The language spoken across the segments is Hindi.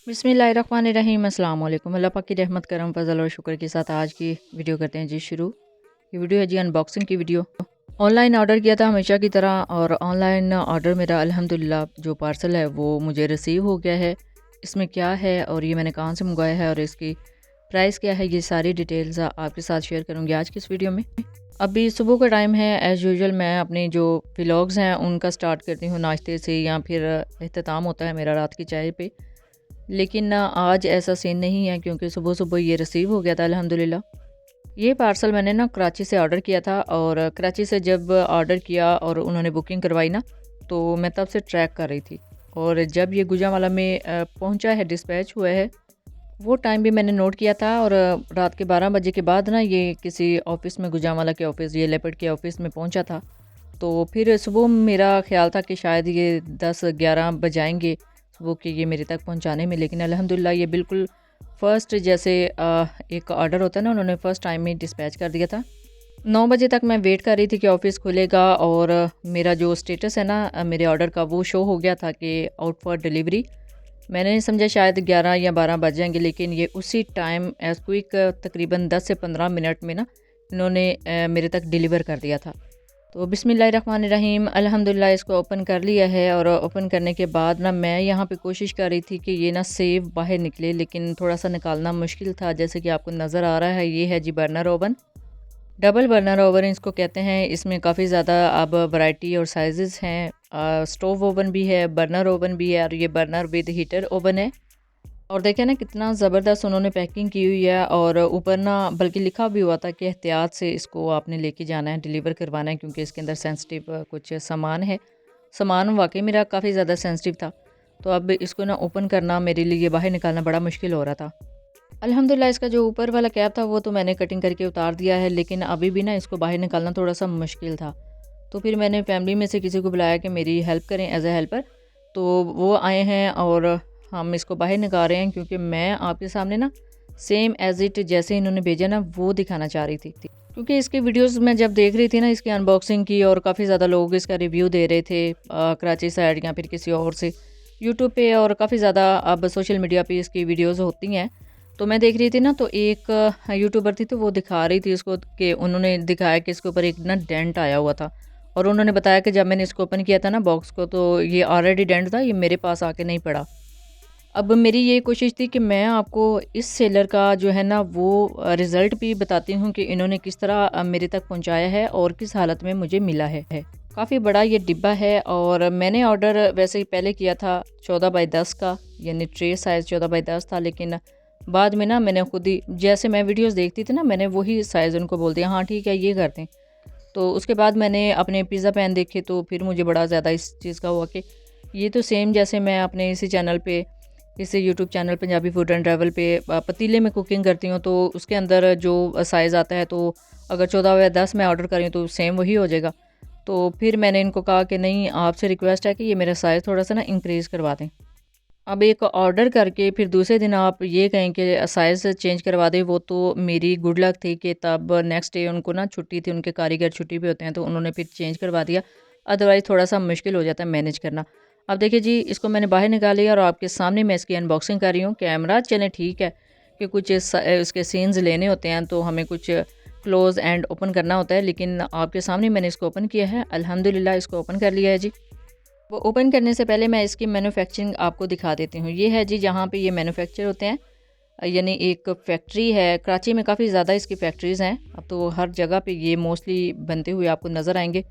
बिस्मिल्लाहिर्रहमानिर्रहीम अस्सलाम वालेकुम। अल्लाह पाक की रहमत करम फजल और शुक्र के साथ आज की वीडियो करते हैं जी शुरू। ये वीडियो है जी अनबॉक्सिंग की वीडियो। ऑनलाइन ऑर्डर किया था हमेशा की तरह और ऑनलाइन ऑर्डर मेरा अल्हम्दुलिल्लाह जो पार्सल है वो मुझे रिसीव हो गया है। इसमें क्या है और ये मैंने कहाँ से मंगाया है और इसकी प्राइस क्या है, ये सारी डिटेल्स आपके साथ शेयर करूँगी आज की इस वीडियो में। अभी सुबह का टाइम है, एज़ यूजुअल मैं अपनी जो व्लॉग्स हैं उनका स्टार्ट करती हूँ नाश्ते से या फिर इख्तिताम होता है मेरा रात की चाय पे। लेकिन आज ऐसा सीन नहीं है क्योंकि सुबह सुबह ये रिसीव हो गया था अल्हम्दुलिल्लाह। ये पार्सल मैंने ना कराची से ऑर्डर किया था और कराची से जब ऑर्डर किया और उन्होंने बुकिंग करवाई ना, तो मैं तब से ट्रैक कर रही थी और जब ये गुजरांवाला में पहुंचा है, डिस्पैच हुआ है, वो टाइम भी मैंने नोट किया था। और रात के 12 बजे के बाद ना ये किसी ऑफ़िस में, गुजरांवाला के ऑफ़िस, ये लेपर्ड के ऑफ़िस में पहुंचा था। तो फिर सुबह मेरा ख़्याल था कि शायद ये 10-11 बजाएंगे सुबह के ये मेरे तक पहुंचाने में, लेकिन अल्हम्दुलिल्लाह ये बिल्कुल फ़र्स्ट जैसे एक ऑर्डर होता है ना, उन्होंने फ़र्स्ट टाइम में डिस्पैच कर दिया था। 9 बजे तक मैं वेट कर रही थी कि ऑफ़िस खुलेगा और मेरा जो स्टेटस है ना मेरे ऑर्डर का, वो शो हो गया था कि आउट फॉर डिलीवरी। मैंने समझा शायद 11 या 12 बज जाएंगे, लेकिन ये उसी टाइम एज़ क्विक तकरीबन 10 से 15 मिनट में ना इन्होंने मेरे तक डिलीवर कर दिया था। तो बिस्मिल्लाहिर्रहमानिर्रहीम अल्हम्दुलिल्लाह इसको ओपन कर लिया है और ओपन करने के बाद ना मैं यहाँ पे कोशिश कर रही थी कि ये ना सेव बाहर निकले, लेकिन थोड़ा सा निकालना मुश्किल था। जैसे कि आपको नज़र आ रहा है, ये है जी burner oven, double burner oven इसको कहते हैं। इसमें काफ़ी ज़्यादा अब वैरायटी और साइज़ हैं। स्टोव ओवन भी है, बर्नर ओवन भी है और ये बर्नर विद हीटर ओवन है। और देखें ना कितना ज़बरदस्त उन्होंने पैकिंग की हुई है और ऊपर ना बल्कि लिखा भी हुआ था कि एहतियात से इसको आपने लेके जाना है, डिलीवर करवाना है, क्योंकि इसके अंदर सेंसिटिव कुछ सामान है। सामान वाकई मेरा काफ़ी ज़्यादा सेंसिटिव था, तो अब इसको ना ओपन करना मेरे लिए, बाहर निकालना बड़ा मुश्किल हो रहा था। अल्हम्दुलिल्लाह इसका जो ऊपर वाला कैप था वो तो मैंने कटिंग करके उतार दिया है, लेकिन अभी भी ना इसको बाहर निकालना थोड़ा सा मुश्किल था। तो फिर मैंने फैमिली में से किसी को बुलाया कि मेरी हेल्प करें एज ए हेल्पर। तो वो आए हैं और हम इसको बाहर निकाल रहे हैं, क्योंकि मैं आपके सामने ना सेम एज इट जैसे इन्होंने भेजा ना वो दिखाना चाह रही थी। क्योंकि इसकी वीडियोस मैं जब देख रही थी ना इसकी अनबॉक्सिंग की, और काफ़ी ज़्यादा लोग इसका रिव्यू दे रहे थे कराची साइड या फिर किसी और से, यूट्यूब पे और काफ़ी ज़्यादा अब सोशल मीडिया पे इसकी वीडियोज़ होती हैं। तो मैं देख रही थी ना, तो एक यूट्यूबर थी, तो वो दिखा रही थी इसको कि उन्होंने दिखाया कि इसके ऊपर एक ना डेंट आया हुआ था। और उन्होंने बताया कि जब मैंने इसको ओपन किया था ना बॉक्स को, तो ये ऑलरेडी डेंट था, ये मेरे पास आके नहीं पड़ा। अब मेरी ये कोशिश थी कि मैं आपको इस सेलर का जो है ना वो रिज़ल्ट भी बताती हूँ कि इन्होंने किस तरह मेरे तक पहुँचाया है और किस हालत में मुझे मिला है। काफ़ी बड़ा ये डिब्बा है और मैंने ऑर्डर वैसे ही पहले किया था 14 बाई 10 का, यानी ट्रे साइज़ 14 बाई 10 था, लेकिन बाद में ना मैंने खुद ही, जैसे मैं वीडियोस देखती थी ना, मैंने वही साइज़ उनको बोल दिया, हाँ ठीक है ये करते हैं। तो उसके बाद मैंने अपने पिज़्ज़ा पैन देखे, तो फिर मुझे बड़ा ज़्यादा इस चीज़ का हुआ कि ये तो सेम जैसे मैं अपने इसी चैनल पे, इसी YouTube channel Punjabi food and travel पे पतीले में कुकिंग करती हूँ, तो उसके अंदर जो साइज़ आता है, तो अगर 14 या 10 मैं ऑर्डर कर रही हूँ तो सेम वही हो जाएगा। तो फिर मैंने इनको कहा कि नहीं, आपसे रिक्वेस्ट है कि ये मेरा साइज़ थोड़ा सा ना इंक्रीज़ करवा दें। अब एक ऑर्डर करके फिर दूसरे दिन आप ये कहें कि साइज़ चेंज करवा दें, वो तो मेरी गुड लक थी कि तब नेक्स्ट डे उनको ना छुट्टी थी, उनके कारीगर छुट्टी पे होते हैं, तो उन्होंने फिर चेंज करवा दिया। अदरवाइज़ थोड़ा सा मुश्किल हो जाता है मैनेज करना। अब देखिए जी, इसको मैंने बाहर निकाल लिया और आपके सामने मैं इसकी अनबॉक्सिंग कर रही हूँ। कैमरा चलें ठीक है कि कुछ इसके सीन्स लेने होते हैं, तो हमें कुछ क्लोज़ एंड ओपन करना होता है, लेकिन आपके सामने मैंने इसको ओपन किया है। अल्हम्दुलिल्लाह इसको ओपन कर लिया है जी। वो ओपन करने से पहले मैं इसकी मैन्युफैक्चरिंग आपको दिखा देती हूँ। ये है जी जहाँ पे ये मैन्युफैक्चर होते हैं, यानी एक फैक्ट्री है। कराची में काफ़ी ज़्यादा इसकी फैक्ट्रीज़ हैं, अब तो हर जगह पे ये मोस्टली बनते हुए आपको नज़र आएंगे।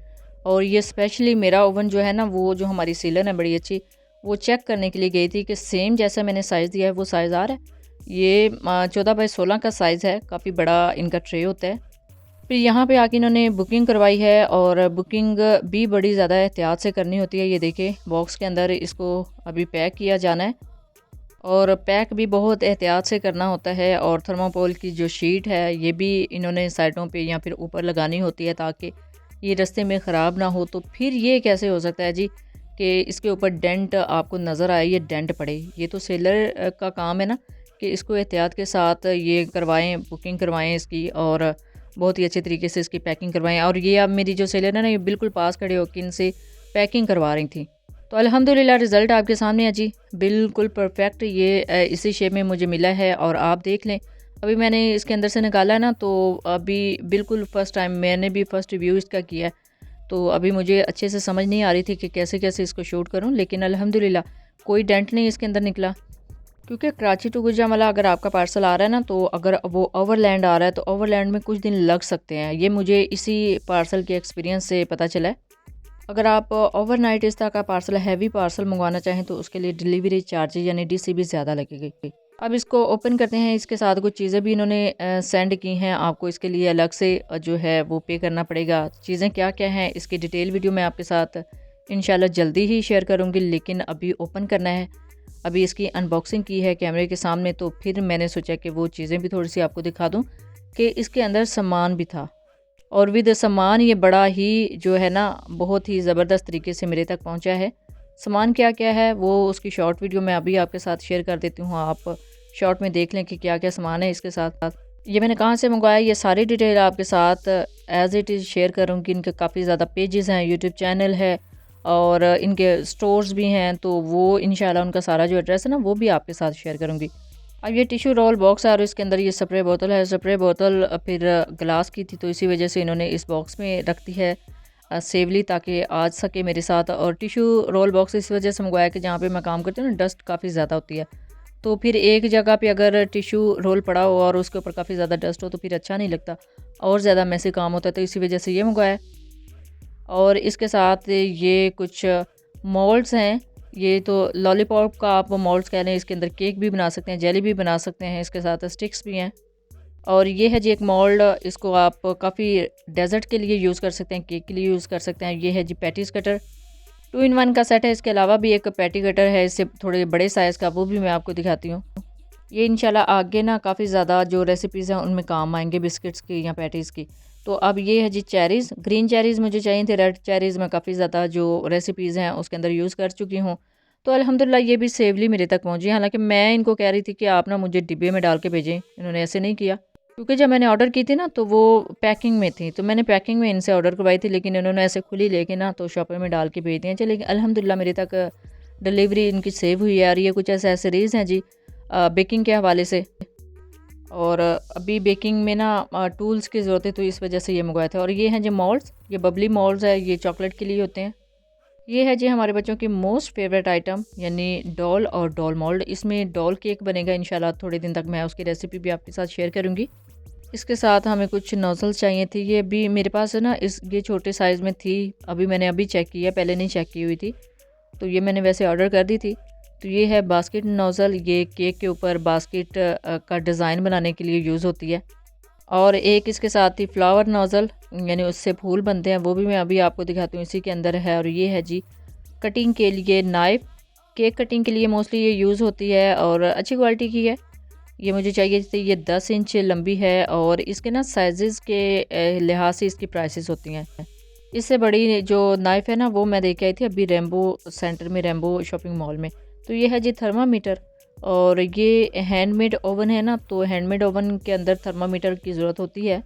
और ये स्पेशली मेरा ओवन जो है ना, वो जो हमारी सीलर है बड़ी अच्छी, वो चेक करने के लिए गई थी कि सेम जैसा मैंने साइज़ दिया है वो साइज़ आ रहा है। ये 14 बाई 16 का साइज़ है, काफ़ी बड़ा इनका ट्रे होता है। फिर यहाँ पे आके इन्होंने बुकिंग करवाई है और बुकिंग भी बड़ी ज़्यादा एहतियात से करनी होती है। ये देखिए बॉक्स के अंदर इसको अभी पैक किया जाना है और पैक भी बहुत एहतियात से करना होता है। और थर्माकोल की जो शीट है ये भी इन्होंने साइडों पे या फिर ऊपर लगानी होती है ताकि ये रास्ते में ख़राब ना हो। तो फिर ये कैसे हो सकता है जी कि इसके ऊपर डेंट आपको नज़र आए, ये डेंट पड़े। ये तो सेलर का काम है ना कि इसको एहतियात के साथ ये करवाएं, बुकिंग करवाएं इसकी, और बहुत ही अच्छे तरीके से इसकी पैकिंग करवाएं। और ये अब मेरी जो सेलर है ना, ये बिल्कुल पास खड़े होकर इनसे पैकिंग करवा रही थी। तो अल्हम्दुलिल्लाह रिज़ल्ट आपके सामने है जी, बिल्कुल परफेक्ट ये इसी शेप में मुझे मिला है और आप देख लें। अभी मैंने इसके अंदर से निकाला है ना, तो अभी बिल्कुल फ़र्स्ट टाइम मैंने भी फ़र्स्ट रिव्यू इसका किया है। तो अभी मुझे अच्छे से समझ नहीं आ रही थी कि कैसे-कैसे इसको शूट करूँ, लेकिन अल्हम्दुलिल्लाह कोई डेंट नहीं इसके अंदर निकला। क्योंकि कराची टू गुजरांवाला अगर आपका पार्सल आ रहा है ना, तो अगर वो ओवरलैंड आ रहा है तो ओवरलैंड में कुछ दिन लग सकते हैं। ये मुझे इसी पार्सल के एक्सपीरियंस से पता चला है। अगर आप ओवरनाइट इस तरह का पार्सल, हैवी पार्सल मंगवाना चाहें, तो उसके लिए डिलीवरी चार्जेज यानी डीसीबी ज़्यादा लगेगी। अब इसको ओपन करते हैं। इसके साथ कुछ चीज़ें भी इन्होंने सेंड की हैं, आपको इसके लिए अलग से जो है वो पे करना पड़ेगा। चीज़ें क्या क्या हैं इसकी डिटेल वीडियो मैं आपके साथ इंशाल्लाह जल्दी ही शेयर करूँगी, लेकिन अभी ओपन करना है। अभी इसकी अनबॉक्सिंग की है कैमरे के सामने, तो फिर मैंने सोचा कि वो चीज़ें भी थोड़ी सी आपको दिखा दूँ कि इसके अंदर सामान भी था। और विद सामान ये बड़ा ही जो है ना, बहुत ही ज़बरदस्त तरीके से मेरे तक पहुंचा है। सामान क्या क्या है वो उसकी शॉर्ट वीडियो मैं अभी आपके साथ शेयर कर देती हूँ, आप शॉर्ट में देख लें कि क्या क्या सामान है इसके साथ साथ। ये मैंने कहाँ से मंगवाया, ये सारी डिटेल आपके साथ एज इट इज़ शेयर करूँगी। इनके काफ़ी ज़्यादा पेजेस हैं, यूट्यूब चैनल है और इनके स्टोर्स भी हैं, तो वो इंशाल्लाह उनका सारा जो एड्रेस है ना वो भी आपके साथ शेयर करूँगी। अब ये टिश्यू रोल बॉक्स है और इसके अंदर ये स्प्रे बोतल है। स्प्रे बोतल फिर ग्लास की थी, तो इसी वजह से इन्होंने इस बॉक्स में रख दी है सेवली, ताकि आ सके मेरे साथ। और टिश्यू रोल बॉक्स इस वजह से मंगवाया कि जहाँ पे मैं काम करती हूँ ना, डस्ट काफ़ी ज़्यादा होती है। तो फिर एक जगह पे अगर टिश्यू रोल पड़ा हो और उसके ऊपर काफ़ी ज़्यादा डस्ट हो तो फिर अच्छा नहीं लगता और ज़्यादा मैसी काम होता है, तो इसी वजह से ये मंगवाया। और इसके साथ ये कुछ मोल्ड्स हैं। ये तो लॉलीपॉप का आप मोल्ड्स कह लें, इसके अंदर केक भी बना सकते हैं, जेली भी बना सकते हैं, इसके साथ स्टिक्स भी हैं। और ये है जी एक मोल्ड, इसको आप काफ़ी डेजर्ट के लिए यूज़ कर सकते हैं, केक के लिए यूज़ कर सकते हैं। ये है जी पैटीज़ कटर, 2 in 1 का सेट है। इसके अलावा भी एक पैटी कटर है, इससे थोड़े बड़े साइज़ का, वो भी मैं आपको दिखाती हूँ। ये इंशाल्लाह आगे ना काफ़ी ज़्यादा जो रेसिपीज़ हैं उनमें काम आएंगे, बिस्किट्स की या पैटीज़ की। तो अब ये है जी चेरीज़, ग्रीन चेरीज़ मुझे चाहिए थे, रेड चेरीज़ में काफ़ी ज़्यादा जो रेसिपीज़ हैं उसके अंदर यूज़ कर चुकी हूँ। तो अल्हम्दुलिल्लाह ये भी सेवली मेरे तक पहुँची। हालाँकि मैं इनको कह रही थी कि आप ना मुझे डिब्बे में डाल के भेजें, इन्होंने ऐसे नहीं किया। क्योंकि जब मैंने ऑर्डर की थी ना, तो वो पैकिंग में थी, तो मैंने पैकिंग में इनसे ऑर्डर करवाई थी, लेकिन इन्होंने ऐसे खुली लेके ना तो शॉपर में डाल के भेज दिया। चलिए अल्हम्दुलिल्लाह मेरे तक डिलीवरी इनकी सेव हुई है। और ये कुछ एसेसरीज़ हैं जी बेकिंग के हवाले से। और अभी बेकिंग में ना टूल्स की ज़रूरत है, तो इस वजह से ये मंगवाए थे। और ये हैं जी मोल्ड्स, ये बबली मोल्ड्स है, ये चॉकलेट के लिए होते हैं। ये है जी हमारे बच्चों की मोस्ट फेवरेट आइटम, यानी डॉल और डॉल मोल्ड। इसमें डॉल केक बनेगा इंशाल्लाह, थोड़े दिन तक मैं उसकी रेसिपी भी आपके साथ शेयर करूँगी। इसके साथ हमें कुछ नोज़ल्स चाहिए थी। ये भी मेरे पास है ना, ये छोटे साइज़ में थी। अभी मैंने अभी चेक किया, पहले नहीं चेक की हुई थी, तो ये मैंने वैसे ऑर्डर कर दी थी। तो ये है बास्केट नोज़ल, ये केक के ऊपर बास्केट का डिज़ाइन बनाने के लिए यूज़ होती है। और एक इसके साथ ही फ्लावर नोज़ल, यानी उससे फूल बनते हैं, वो भी मैं अभी आपको दिखाती हूँ, इसी के अंदर है। और ये है जी कटिंग के लिए नाइफ़, केक कटिंग के लिए मोस्टली ये यूज़ होती है और अच्छी क्वालिटी की है। ये मुझे चाहिए थी, ये 10 इंच लंबी है और इसके ना साइज़ के लिहाज से इसकी प्राइसेस होती हैं। इससे बड़ी जो नाइफ़ है ना, वो मैं देख के आई थी अभी रेम्बो सेंटर में, रेम्बो शॉपिंग मॉल में। तो ये है जी थर्मामीटर। और ये हैंडमेड ओवन है ना, तो हैंडमेड ओवन के अंदर थर्मामीटर की ज़रूरत होती है।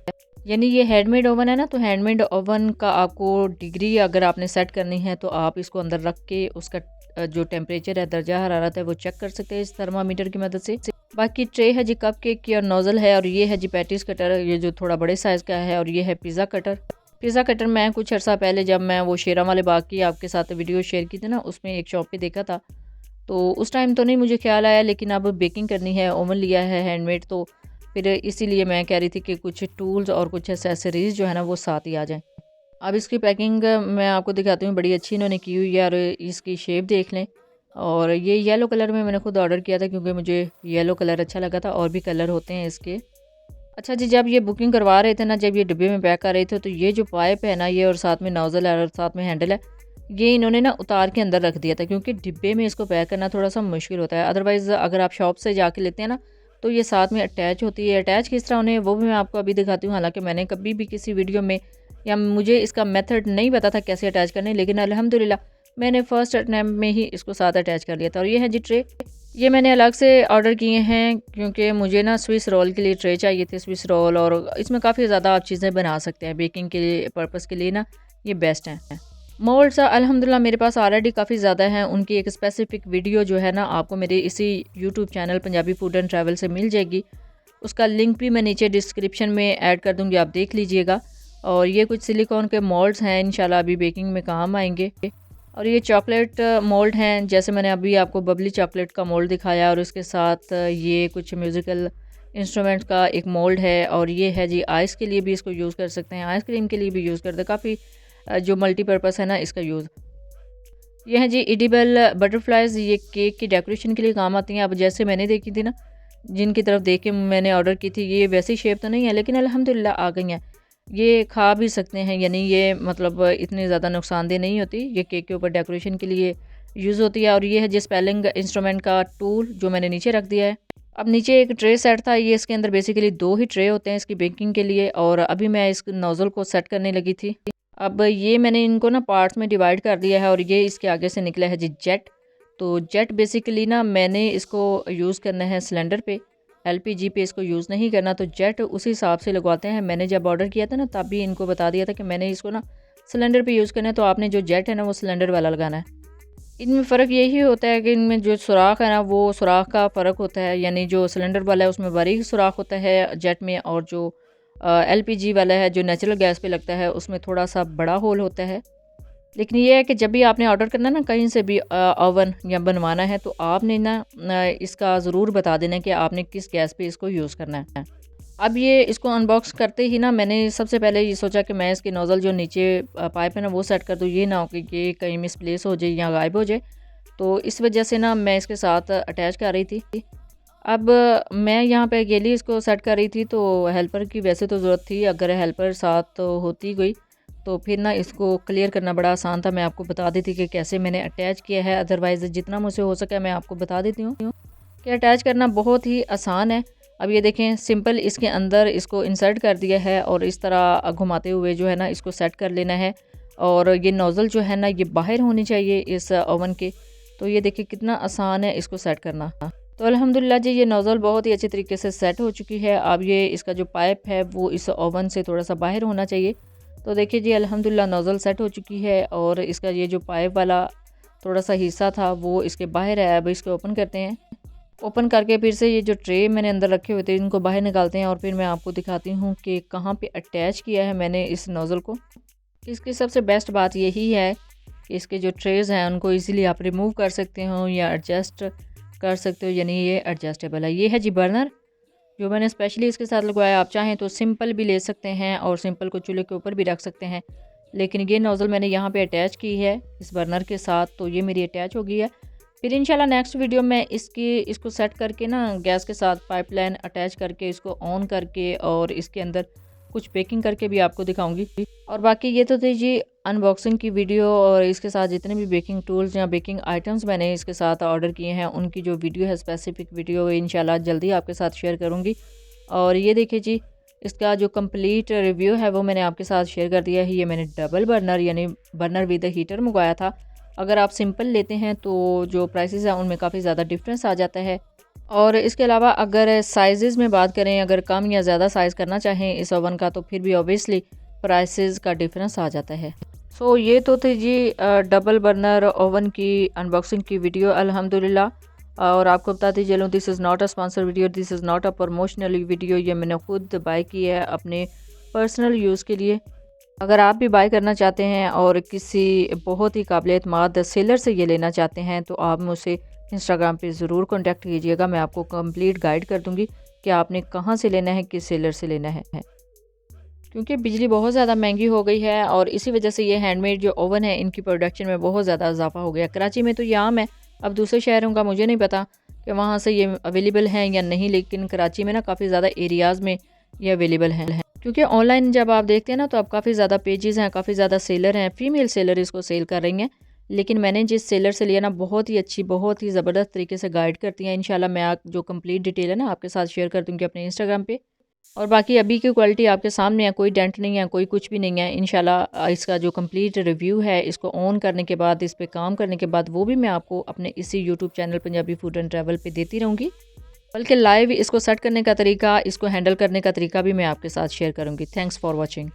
यानी ये हैंडमेड ओवन है ना, तो हैंडमेड ओवन का आपको डिग्री अगर आपने सेट करनी है, तो आप इसको अंदर रख के उसका जो टेम्परेचर है, दर्जा हरारत है, वो चेक कर सकते हैं इस थर्मामीटर की मदद से। बाकी ट्रे है जी कप केक की और नोज़ल है। और ये है जी पैटीज़ कटर, ये जो थोड़ा बड़े साइज़ का है। और ये है पिज़्ज़ा कटर। पिज़्ज़ा कटर मैं कुछ अर्सा पहले जब मैं वो शेरा वाले बाग की आपके साथ वीडियो शेयर की थी ना, उसमें एक शॉप पे देखा था, तो उस टाइम तो नहीं मुझे ख्याल आया, लेकिन अब बेकिंग करनी है, ओवन लिया है हैंडमेड, तो फिर इसीलिए मैं कह रही थी कि कुछ टूल्स और कुछ एसेसरीज़ जो है ना वो साथ ही आ जाएँ। अब इसकी पैकिंग मैं आपको दिखाती हूँ, बड़ी अच्छी इन्होंने की हुई है। और इसकी शेप देख लें। और ये येलो कलर में मैंने खुद ऑर्डर किया था, क्योंकि मुझे येलो कलर अच्छा लगा था, और भी कलर होते हैं इसके। अच्छा जी, जब ये बुकिंग करवा रहे थे ना, जब ये डिब्बे में पैक कर रहे थे, तो ये जो पाइप है ना, ये और साथ में नोज़ल है और साथ में हैंडल है, ये इन्होंने ना उतार के अंदर रख दिया था, क्योंकि डिब्बे में इसको पैक करना थोड़ा सा मुश्किल होता है। अदरवाइज़ अगर आप शॉप से जाके लेते हैं ना, तो ये साथ में अटैच होती है। अटैच किस तरह उन्हें, वो भी मैं आपको अभी दिखाती हूँ। हालांकि मैंने कभी भी किसी वीडियो में, या मुझे इसका मेथड नहीं पता था कैसे अटैच करने, लेकिन अल्हम्दुलिल्लाह मैंने फ़र्स्ट अटैम्प्ट में ही इसको साथ अटैच कर लिया था। और ये है जी ट्रे, ये मैंने अलग से ऑर्डर किए हैं, क्योंकि मुझे ना स्विस रोल के लिए ट्रे चाहिए थे, स्विस रोल। और इसमें काफ़ी ज़्यादा आप चीज़ें बना सकते हैं, बेकिंग के लिए पर्पज़ के लिए ना ये बेस्ट हैं। मोल्ड्स अल्हम्दुलिल्लाह मेरे पास ऑलरेडी काफ़ी ज़्यादा हैं। उनकी एक स्पेसिफ़िक वीडियो जो है ना आपको मेरे इसी YouTube channel Punjabi food and travel से मिल जाएगी। उसका लिंक भी मैं नीचे डिस्क्रिप्शन में ऐड कर दूँगी, आप देख लीजिएगा। और ये कुछ सिलिकॉन के मोल्ड्स हैं, इंशाल्लाह अभी बेकिंग में काम आएंगे। और ये चॉकलेट मोल्ड हैं, जैसे मैंने अभी आपको बबली चॉकलेट का मोल्ड दिखाया, और उसके साथ ये कुछ म्यूज़िकल इंस्ट्रूमेंट का एक मोल्ड है। और ये है जी आइस के लिए भी इसको यूज़ कर सकते हैं, आइसक्रीम के लिए भी यूज़ करते हैं, काफ़ी जो मल्टीपर्पज़ है ना इसका यूज़। ये है जी एडिबल बटरफ्लाइज़, ये केक की डेकोरेशन के लिए काम आती हैं। अब जैसे मैंने देखी थी ना, जिनकी तरफ देख के मैंने ऑर्डर की थी, ये वैसी शेप तो नहीं है लेकिन अल्हम्दुलिल्लाह आ गई हैं। ये खा भी सकते हैं, यानी ये मतलब इतनी ज़्यादा नुकसानदेह नहीं होती। ये केक के ऊपर डेकोरेशन के लिए यूज़ होती है। और ये है जी स्पेलिंग इंस्ट्रूमेंट का टूल, जो मैंने नीचे रख दिया है। अब नीचे एक ट्रे सेट था, ये इसके अंदर बेसिकली 2 ही ट्रे होते हैं इसकी बेकिंग के लिए। और अभी मैं इस नोज़ल को सेट करने लगी थी। अब ये मैंने इनको ना पार्ट्स में डिवाइड कर दिया है, और ये इसके आगे से निकला है जी जेट। तो जेट बेसिकली ना मैंने इसको यूज़ करना है सिलेंडर पे, एलपीजी पे इसको यूज़ नहीं करना। तो जेट उसी हिसाब से लगवाते हैं। मैंने जब ऑर्डर किया था ना तब भी इनको बता दिया था कि मैंने इसको ना सिलेंडर पे यूज़ करना है, तो आपने जो जेट है ना वो सिलेंडर वाला लगाना है। इनमें फ़र्क यही होता है कि इनमें जो सुराख है ना वो सुराख का फ़र्क होता है, यानी जो सिलेंडर वाला है उसमें बारीक सुराख होता है जेट में, और जो एलपीजी वाला है जो नेचुरल गैस पे लगता है उसमें थोड़ा सा बड़ा होल होता है। लेकिन ये है कि जब भी आपने ऑर्डर करना ना कहीं से भी ओवन या बनवाना है, तो आपने ना इसका ज़रूर बता देना कि आपने किस गैस पे इसको यूज़ करना है। अब ये इसको अनबॉक्स करते ही ना मैंने सबसे पहले ये सोचा कि मैं इसकी नोज़ल जो नीचे पाइप है ना वो सेट कर दूँ, ये ना हो कि ये कहीं मिसप्लेस हो जाए या गायब हो जाए। तो इस वजह से ना मैं इसके साथ अटैच कर रही थी। अब मैं यहाँ पे अकेली इसको सेट कर रही थी, तो हेल्पर की वैसे तो ज़रूरत थी। अगर हेल्पर साथ तो होती कोई, तो फिर ना इसको क्लियर करना बड़ा आसान था। मैं आपको बता देती कि कैसे मैंने अटैच किया है, अदरवाइज़ जितना मुझसे हो सके मैं आपको बता देती हूँ कि अटैच करना बहुत ही आसान है। अब ये देखें, सिंपल इसके अंदर इसको इंसर्ट कर दिया है, और इस तरह घुमाते हुए जो है ना इसको सेट कर लेना है। और ये नोज़ल जो है ना ये बाहर होनी चाहिए इस ओवन के। तो ये देखिए कितना आसान है इसको सेट करना। तो अल्हम्दुलिल्लाह जी ये नोज़ल बहुत ही अच्छे तरीके से सेट हो चुकी है। अब ये इसका जो पाइप है वो इस ओवन से थोड़ा सा बाहर होना चाहिए। तो देखिए जी अल्हम्दुलिल्लाह नोज़ल सेट हो चुकी है, और इसका ये जो पाइप वाला थोड़ा सा हिस्सा था वो इसके बाहर है। अब इसको ओपन करते हैं। ओपन करके फिर से ये जो ट्रे मैंने अंदर रखे हुए थे इनको बाहर निकालते हैं, और फिर मैं आपको दिखाती हूँ कि कहाँ पे अटैच किया है मैंने इस नोज़ल को। इसकी सबसे बेस्ट बात यही है कि इसके जो ट्रेज़ हैं उनको इजीली आप रिमूव कर सकते हो या एडजस्ट कर सकते हो, यानी ये एडजस्टेबल है। ये है जी बर्नर, जो मैंने स्पेशली इसके साथ लगवाया। आप चाहें तो सिंपल भी ले सकते हैं, और सिंपल को चूल्हे के ऊपर भी रख सकते हैं। लेकिन ये नोज़ल मैंने यहाँ पे अटैच की है इस बर्नर के साथ, तो ये मेरी अटैच हो गई है। फिर इंशाल्लाह नेक्स्ट वीडियो में इसको सेट करके ना गैस के साथ पाइपलाइन अटैच करके इसको ऑन करके और इसके अंदर कुछ बेकिंग करके भी आपको दिखाऊंगी। और बाकी ये तो थी जी अनबॉक्सिंग की वीडियो, और इसके साथ जितने भी बेकिंग टूल्स या बेकिंग आइटम्स मैंने इसके साथ ऑर्डर किए हैं उनकी जो वीडियो है स्पेसिफिक वीडियो इंशाल्लाह जल्दी आपके साथ शेयर करूँगी। और ये देखिए जी इसका जो कंप्लीट रिव्यू है वो मैंने आपके साथ शेयर कर दिया है। ये मैंने डबल बर्नर यानी बर्नर विद हीटर मंगवाया था। अगर आप सिंपल लेते हैं तो जो प्राइसेस हैं उनमें काफ़ी ज़्यादा डिफरेंस आ जाता है। और इसके अलावा अगर साइज़ में बात करें, अगर कम या ज़्यादा साइज़ करना चाहें इस ओवन का, तो फिर भी ऑब्वियसली प्राइसेस का डिफरेंस आ जाता है। सो ये तो थी जी डबल बर्नर ओवन की अनबॉक्सिंग की वीडियो अल्हम्दुलिल्लाह। और आपको बताती चलूँ, this is not a sponsor video, this is not a promotional video. ये मैंने खुद बाय की है अपने पर्सनल यूज़ के लिए। अगर आप भी बाय करना चाहते हैं और किसी बहुत ही काबिल एतमाद सेलर से ये लेना चाहते हैं, तो आप मुझसे इंस्टाग्राम पे ज़रूर कॉन्टैक्ट कीजिएगा। मैं आपको कंप्लीट गाइड कर दूँगी कि आपने कहाँ से लेना है, किस सेलर से लेना है। क्योंकि बिजली बहुत ज़्यादा महंगी हो गई है, और इसी वजह से ये हैंडमेड जो ओवन है इनकी प्रोडक्शन में बहुत ज़्यादा इजाफा हो गया। कराची में तो ये आम है, अब दूसरे शहरों का मुझे नहीं पता कि वहाँ से ये अवेलेबल हैं या नहीं, लेकिन कराची में ना काफ़ी ज़्यादा एरियाज़ में ये अवेलेबल हैं। क्योंकि ऑनलाइन जब आप देखते हैं ना तो अब काफ़ी ज़्यादा पेजेस हैं, काफ़ी ज़्यादा सेलर हैं, फीमेल सेलर इसको सेल कर रही हैं। लेकिन मैंने जिस सेलर से लिया ना बहुत ही अच्छी, बहुत ही ज़बरदस्त तरीके से गाइड करती हैं। इंशाल्लाह मैं जो कंप्लीट डिटेल है ना आपके साथ शेयर कर दूँगी अपने इंस्टाग्राम पे। और बाकी अभी की क्वालिटी आपके सामने है, कोई डेंट नहीं है, कोई कुछ भी नहीं है। इंशाल्लाह इसका जो कंप्लीट रिव्यू है इसको ऑन करने के बाद, इस पे काम करने के बाद, वो भी मैं आपको अपने इसी YouTube channel Punjabi food and travel पे देती रहूँगी। बल्कि लाइव इसको सेट करने का तरीका, इसको हैंडल करने का तरीका भी मैं आपके साथ शेयर करूँगी। Thanks for watching.